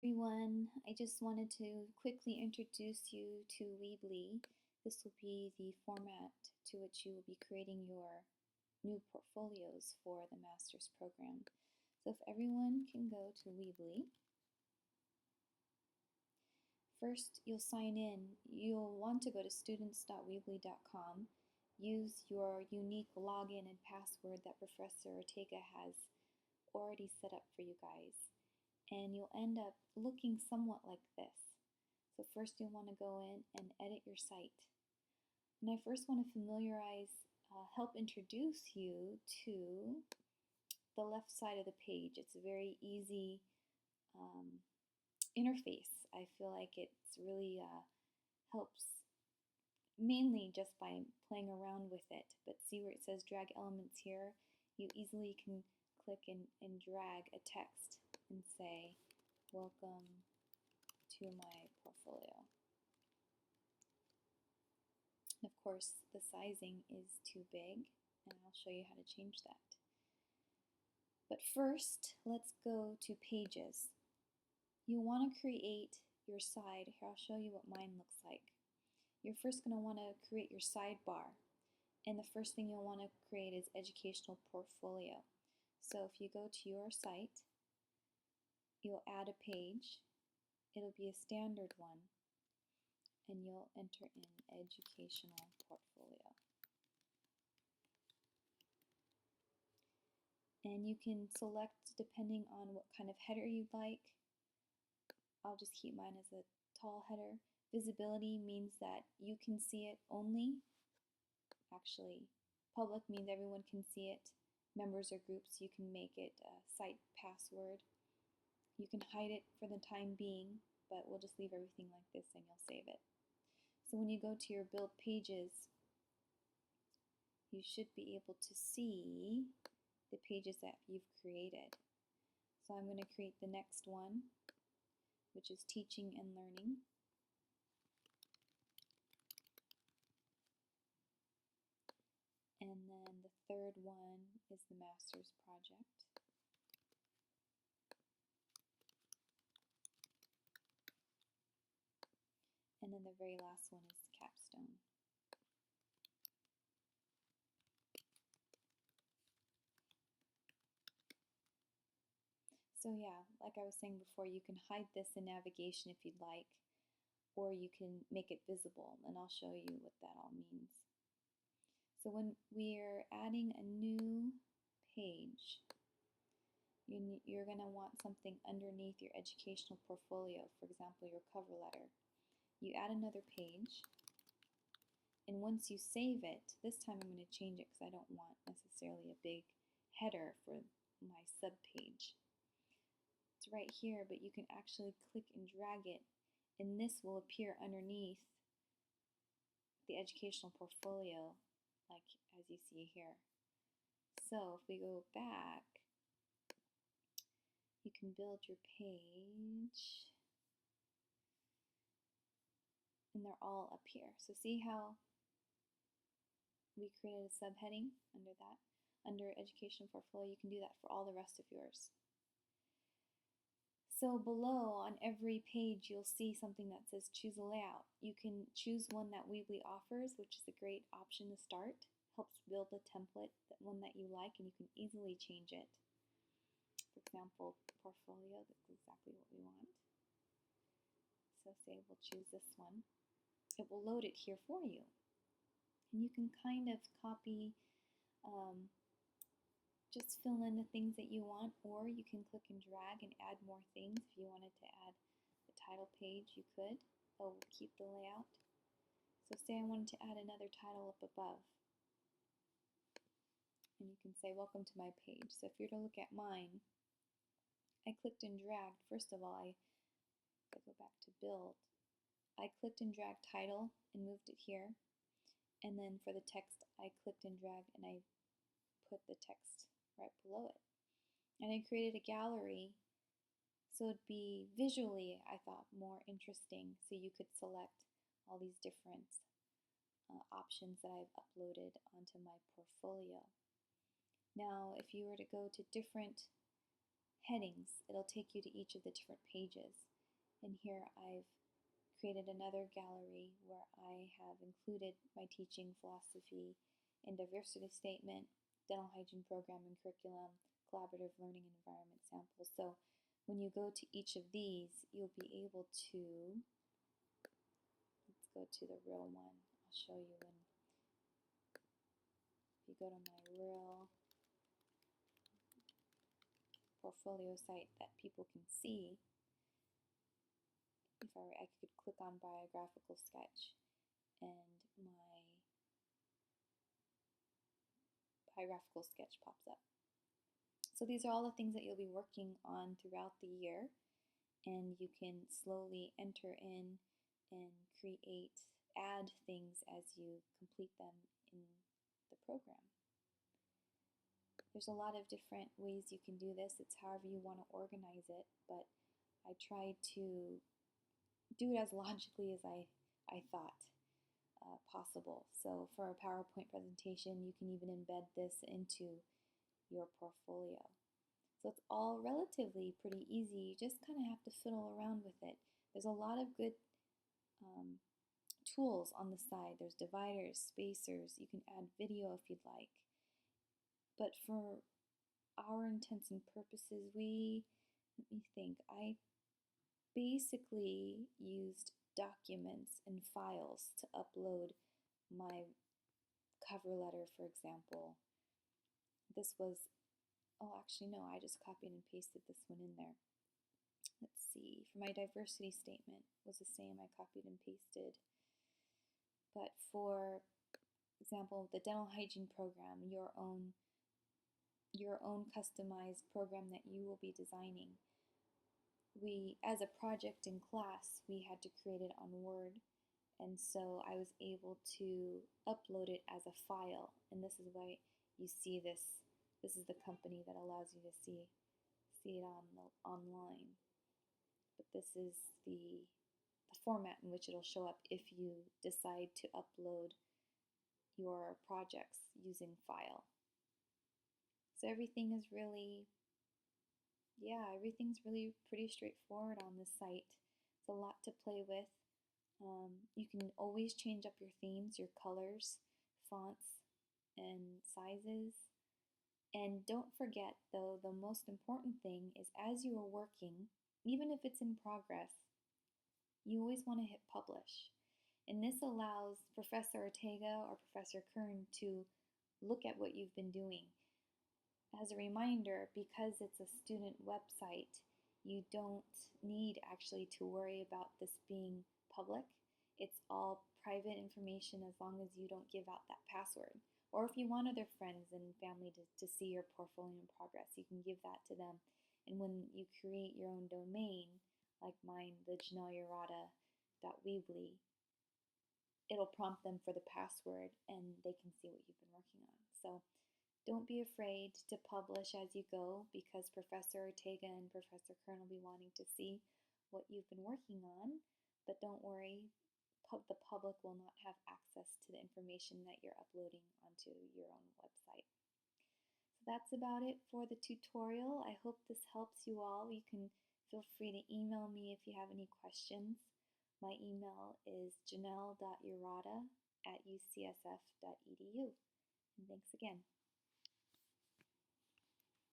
everyone. I just wanted to quickly introduce you to Weebly. This will be the format to which you will be creating your new portfolios for the master's program. So if everyone can go to Weebly. First, you'll sign in. You'll want to go to students.weebly.com. Use your unique login and password that Professor Ortega has already set up for you guys. And you'll end up looking somewhat like this. So first you'll want to go in and edit your site. And I first want to help introduce you to the left side of the page. It's a very easy interface. I feel like it's really helps mainly just by playing around with it. But see where it says drag elements here? You easily can click and drag a text and say, welcome to my portfolio. And of course, the sizing is too big, and I'll show you how to change that. But first, let's go to pages. You'll want to create your side. Here, I'll show you what mine looks like. You're first going to want to create your sidebar. And the first thing you'll want to create is educational portfolio. So if you go to your site, you'll add a page. It'll be a standard one, and you'll enter in educational portfolio. And you can select depending on what kind of header you'd like. I'll just keep mine as a tall header. Visibility means that you can see it only. Actually, public means everyone can see it. Members or groups, you can make it a site password. You can hide it for the time being, but we'll just leave everything like this and you'll save it. So when you go to your build pages, you should be able to see the pages that you've created. So I'm going to create the next one, which is teaching and learning. And then the third one is the master's project. And then the very last one is capstone. So yeah, like I was saying before, you can hide this in navigation if you'd like, or you can make it visible, and I'll show you what that all means. So when we're adding a new page, you're going to want something underneath your educational portfolio, for example, your cover letter. You add another page, and once you save it, this time I'm going to change it because I don't want necessarily a big header for my subpage. It's right here, but you can actually click and drag it, and this will appear underneath the educational portfolio, like as you see here. So if we go back, you can build your page, and they're all up here. So see how we created a subheading under that? Under education portfolio, you can do that for all the rest of yours. So below on every page, you'll see something that says choose a layout. You can choose one that Weebly offers, which is a great option to start. Helps build a template, one that you like, and you can easily change it. For example, portfolio, that's exactly what we want. So say we'll choose this one. It will load it here for you. And you can kind of copy, just fill in the things that you want, or you can click and drag and add more things. If you wanted to add the title page, you could. Oh, we'll keep the layout. So say I wanted to add another title up above. And you can say, welcome to my page. So if you're to look at mine, I clicked and dragged. First of all, I go back to build. I clicked and dragged title and moved it here. And then for the text, I clicked and dragged and I put the text right below it. And I created a gallery so it'd be visually, I thought, more interesting. So you could select all these different options that I've uploaded onto my portfolio. Now, if you were to go to different headings, it'll take you to each of the different pages. And here I've created another gallery where I have included my teaching philosophy and diversity statement, dental hygiene program and curriculum, collaborative learning environment samples. So when you go to each of these, you'll be able to, let's go to the real one. I'll show you when, if you go to my real portfolio site that people can see, if I could click on biographical sketch and my biographical sketch pops up. So these are all the things that you'll be working on throughout the year, and you can slowly enter in and add things as you complete them in the program. There's a lot of different ways you can do this. It's however you want to organize it, but I tried to do it as logically as I thought possible. So for a PowerPoint presentation, you can even embed this into your portfolio. So it's all relatively pretty easy. You just kind of have to fiddle around with it. There's a lot of good tools on the side. There's dividers, spacers. You can add video if you'd like. But for our intents and purposes, let me think, I basically used documents and files to upload my cover letter, for example. This was, oh actually no, I just copied and pasted this one in there. Let's see, for my diversity statement was the same, I copied and pasted. But for example, the dental hygiene program, your own customized program that you will be designing, as a project in class, we had to create it on Word, and so I was able to upload it as a file, and this is why you see this. This is the company that allows you to see it online. But this is the format in which it'll show up if you decide to upload your projects using file. So everything's really pretty straightforward on this site. It's a lot to play with. You can always change up your themes, your colors, fonts, and sizes. And don't forget, though, the most important thing is as you are working, even if it's in progress, you always want to hit publish. And this allows Professor Ortega or Professor Kern to look at what you've been doing. As a reminder, because it's a student website, you don't need actually to worry about this being public. It's all private information as long as you don't give out that password. Or if you want other friends and family to see your portfolio in progress, you can give that to them. And when you create your own domain, like mine, the janelleurata.weebly, it'll prompt them for the password and they can see what you've been working on. So don't be afraid to publish as you go, because Professor Ortega and Professor Kern will be wanting to see what you've been working on. But don't worry, the public will not have access to the information that you're uploading onto your own website. So that's about it for the tutorial. I hope this helps you all. You can feel free to email me if you have any questions. My email is janelle.urata@ucsf.edu. And thanks again.